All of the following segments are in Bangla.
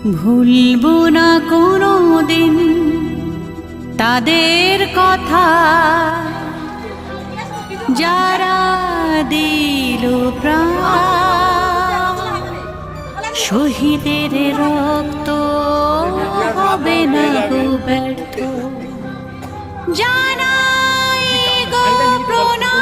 ভুলবো না কোনো দিন তাদের কথা, যারা দিল প্রাণ। শহীদের রক্ত হবে না গো ব্যর্থ, জানাই গো প্রণাম।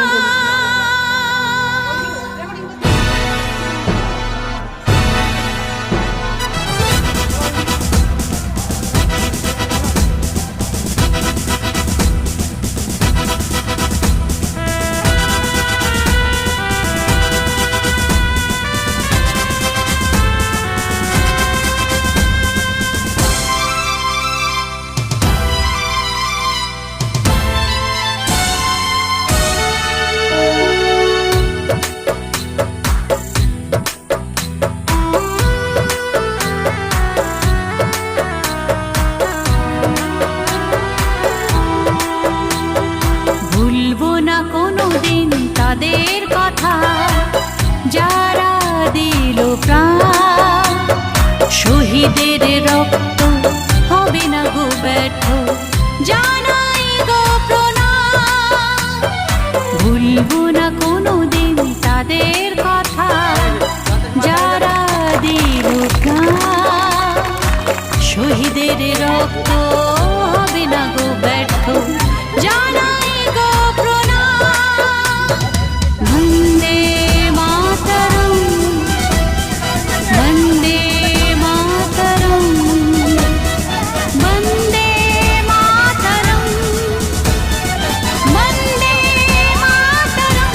ভুলবো না কোনোদিন তাদের কথা, যারা দিল প্রাণ। শহীদের রক্ত হবে না গো ব্যর্থ, জানাই গো প্রণাম। ভুলবো না কোনোদিন তাদের কথা, যারা দিল প্রাণ। শহীদের রক্ত হবে না গো ব্যর্থ, জানাই গো প্রণাম। বন্দে মাতরম, বন্দে মাতরম, বন্দে মাতরম, বন্দে মাতরম।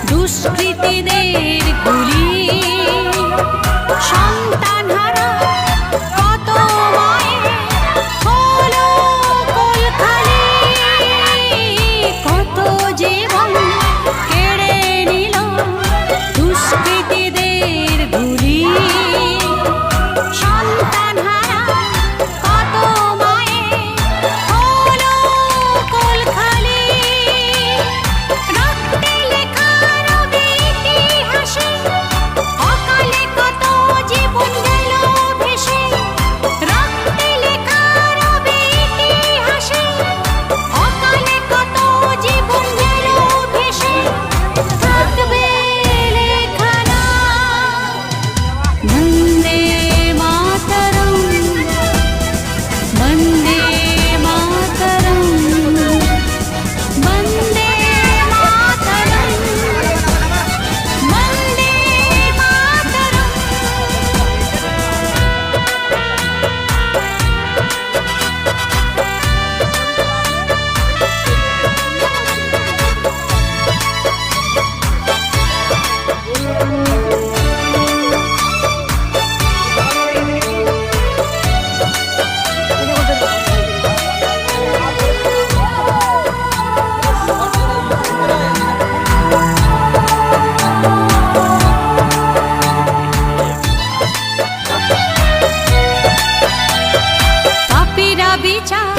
দুষ্কৃতীদের গুলি, সন্তানহারা কত মায়ের হলো কোলখালি। কত জীবন কেড়ে নিল দুষ্কৃতীদের গুলি, সন্তানহারা কত মায়ের হলো কোলখালি। রক্তে লেখা অকালে কত জীবন গেল ভেসে, রক্তে লেখা রবে ইতিহাসে। অকালে কত জীবন গেল ভেসে, থাকবে লেখা নাম। বন্দে মাতরম, বন্দে মাতরম, বন্দে মাতরম, বন্দে মাতরম। পাপীরা বিচার